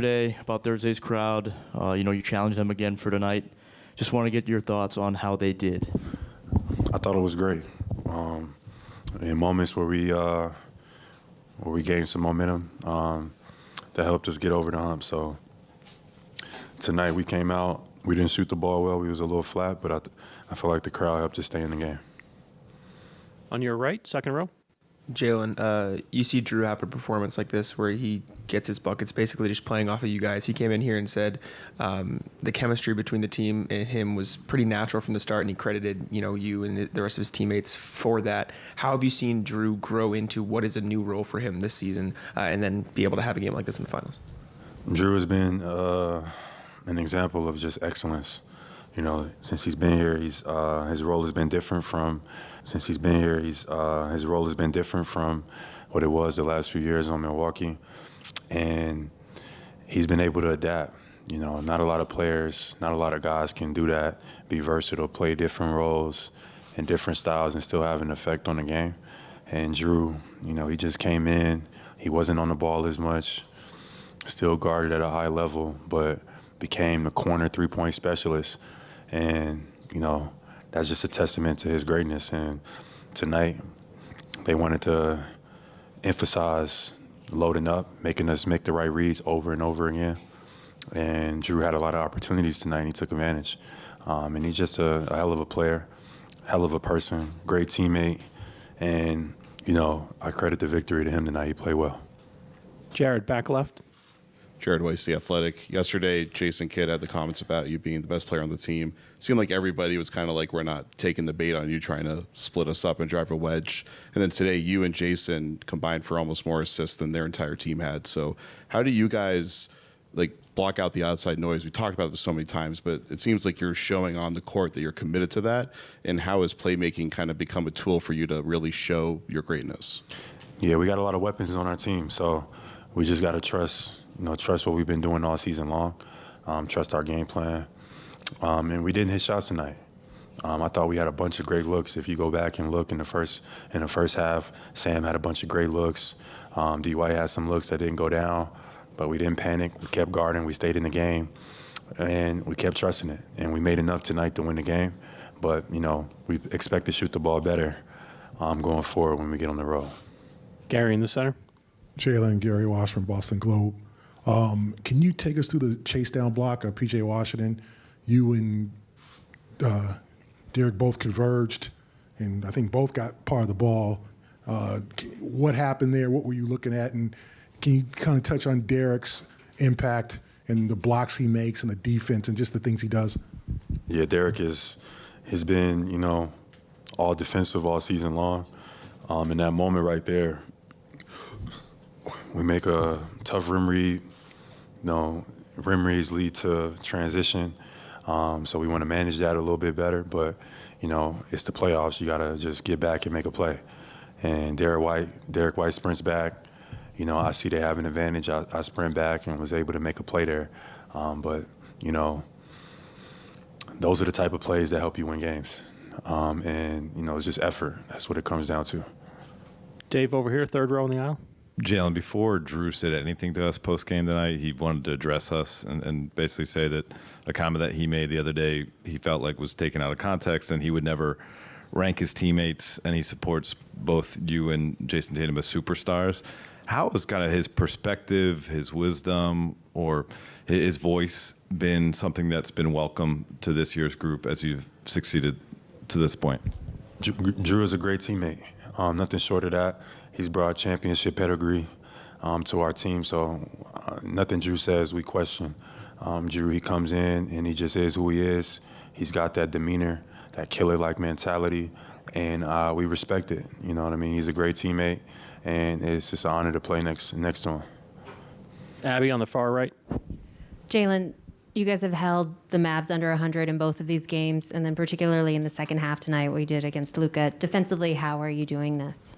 Today about Thursday's crowd. You challenged them again for tonight. Just want to get your thoughts on how they did. I thought it was great. In moments where we gained some momentum, that helped us get over the hump. So tonight we came out. We didn't shoot the ball well. We was a little flat, but I feel like the crowd helped us stay in the game. On your right, second row. Jaylen, you see Drew have a performance like this where he gets his buckets basically just playing off of you guys. He came in here and said the chemistry between the team and him was pretty natural from the start, and he credited you and the rest of his teammates for that. How have you seen Drew grow into what is a new role for him this season and then be able to have a game like this in the finals? Drew has been an example of just excellence. Since he's been here, his role has been different from. Since he's been here, his role has been different from what it was the last few years on Milwaukee, and he's been able to adapt. Not a lot of players, not a lot of guys can do that, be versatile, play different roles and different styles, and still have an effect on the game. And Drew, he just came in. He wasn't on the ball as much, still guarded at a high level, but became the corner three-point specialist. And, that's just a testament to his greatness. And tonight, they wanted to emphasize loading up, making us make the right reads over and over again. And Drew had a lot of opportunities tonight, and he took advantage. And he's just a hell of a player, hell of a person, great teammate. And, I credit the victory to him tonight. He played well. Jared, back left. Jared Weiss, The Athletic. Yesterday, Jason Kidd had the comments about you being the best player on the team. Seemed like everybody was kind of like, we're not taking the bait on you trying to split us up and drive a wedge. And then today, you and Jason combined for almost more assists than their entire team had. So how do you guys block out the outside noise? We talked about this so many times, but it seems like you're showing on the court that you're committed to that. And how has playmaking kind of become a tool for you to really show your greatness? Yeah, we got a lot of weapons on our team, so we just got to trust what we've been doing all season long, trust our game plan. And we didn't hit shots tonight. I thought we had a bunch of great looks. If you go back and look in the first half, Sam had a bunch of great looks. D-White had some looks that didn't go down, but we didn't panic. We kept guarding. We stayed in the game, and we kept trusting it. And we made enough tonight to win the game. But, we expect to shoot the ball better going forward when we get on the road. Gary in the center. Jaylen, Gary Wash from Boston Globe. Can you take us through the chase down block of P.J. Washington? You and Derek both converged, and I think both got part of the ball. What happened there? What were you looking at? And can you kind of touch on Derek's impact and the blocks he makes and the defense and just the things he does? Yeah, Derek has been, all defensive all season long. In that moment right there, we make a tough rim read. Rim reads lead to transition. So we want to manage that a little bit better. But, it's the playoffs. You got to just get back and make a play. And Derek White sprints back. I see they have an advantage. I sprint back and was able to make a play there. But, those are the type of plays that help you win games. And, it's just effort. That's what it comes down to. Dave over here, third row in the aisle. Jaylen, before Drew said anything to us post-game tonight, he wanted to address us and basically say that a comment that he made the other day he felt like was taken out of context, and he would never rank his teammates, and he supports both you and Jason Tatum as superstars. How has kind of his perspective, his wisdom, or his voice been something that's been welcome to this year's group as you've succeeded to this point? Drew is a great teammate. Nothing short of that. He's brought championship pedigree to our team, so nothing Drew says we question. Drew, he comes in and he just is who he is. He's got that demeanor, that killer-like mentality, and we respect it. You know what I mean? He's a great teammate, and it's just an honor to play next to him. Abby on the far right. Jaylen, you guys have held the Mavs under 100 in both of these games, and then particularly in the second half tonight, what you did against Luka. Defensively, how are you doing this?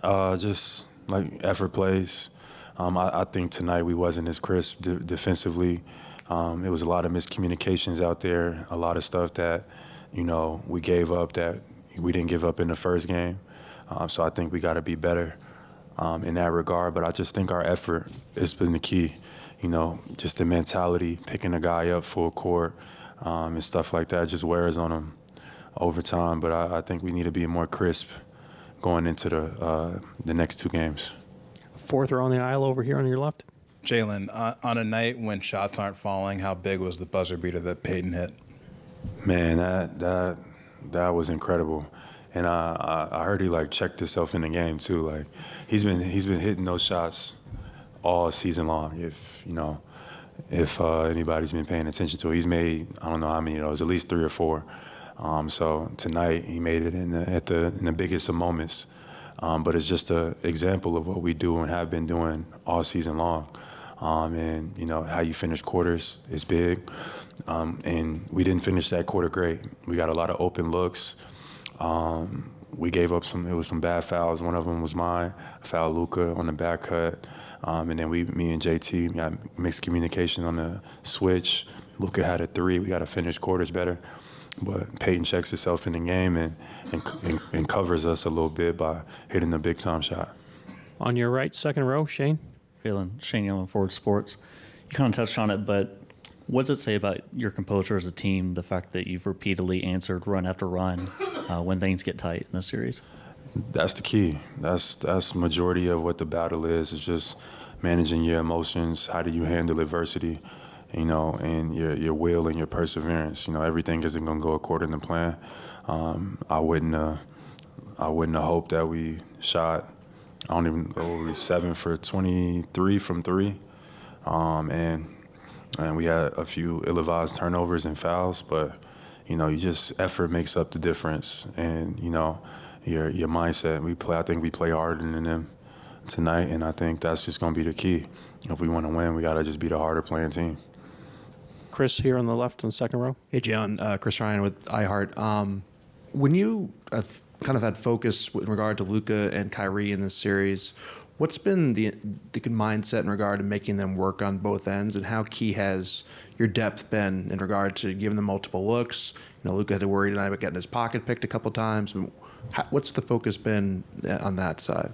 Just like effort plays. I think tonight we wasn't as crisp defensively. It was a lot of miscommunications out there, a lot of stuff that, we gave up that we didn't give up in the first game. So I think we got to be better in that regard. But I just think our effort has been the key. You know, just the mentality, picking a guy up full court, and stuff like that just wears on him over time. But I think we need to be more crisp going into the next 2 games. Fourth row on the aisle over here on your left. Jaylen, on a night when shots aren't falling, how big was the buzzer beater that Peyton hit? Man, that was incredible. And I heard he like checked himself in the game too. Like he's been hitting those shots all season long. If anybody's been paying attention to it, he's made, I don't know how many of those, at least 3 or 4. So tonight he made it in the biggest of moments. But it's just an example of what we do and have been doing all season long. And how you finish quarters is big. And we didn't finish that quarter great. We got a lot of open looks. We gave up some bad fouls. One of them was mine. I fouled Luka on the back cut. And then me and JT got mixed communication on the switch. Luka had a 3. We got to finish quarters better. But Peyton checks himself in the game and covers us a little bit by hitting the big time shot. On your right, second row, Shane. Shane Yellen, Forward Sports. You kind of touched on it, but what does it say about your composure as a team, the fact that you've repeatedly answered run after run when things get tight in this series? That's the key. That's majority of what the battle is just managing your emotions. How do you handle adversity? And your will and your perseverance. Everything isn't going to go according to plan. I wouldn't have hoped that we shot, I don't even know, 7 for 23 from 3. And we had a few ill-advised turnovers and fouls, but, effort makes up the difference. And, your mindset. I think we play harder than them tonight, and I think that's just going to be the key. If we want to win, we got to just be the harder playing team. Chris here on the left on the second row. Hey, Jaylen, Chris Ryan with iHeart. When you have kind of had focus in regard to Luka and Kyrie in this series, what's been the mindset in regard to making them work on both ends, and how key has your depth been in regard to giving them multiple looks? Luka had to worry tonight about getting his pocket picked a couple times. What's the focus been on that side?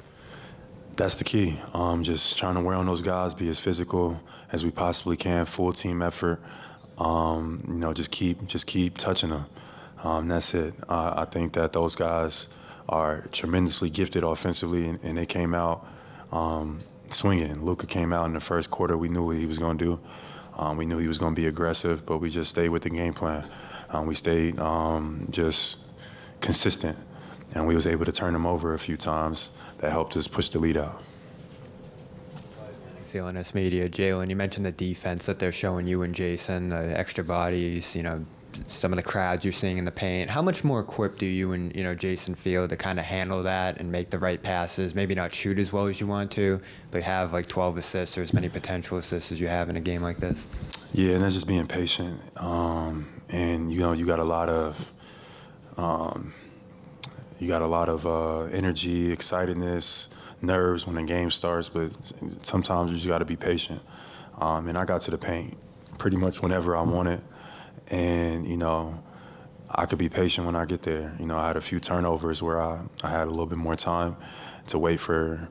That's the key. Just trying to wear on those guys, be as physical as we possibly can, full team effort. Just keep touching them. That's it. I think that those guys are tremendously gifted offensively, and they came out swinging. Luka came out in the first quarter. We knew what he was going to do. We knew he was going to be aggressive, but we just stayed with the game plan. We stayed just consistent, and we was able to turn him over a few times. That helped us push the lead out. CLNS Media. Jaylen, you mentioned the defense that they're showing you and Jason, the extra bodies, some of the crowds you're seeing in the paint. How much more equipped do you and Jason feel to kind of handle that and make the right passes? Maybe not shoot as well as you want to, but have like 12 assists or as many potential assists as you have in a game like this. Yeah, and that's just being patient. And you got a lot of energy, excitedness, nerves when the game starts, but sometimes you just got to be patient. And I got to the paint pretty much whenever I wanted. And, I could be patient when I get there. I had a few turnovers where I had a little bit more time to wait for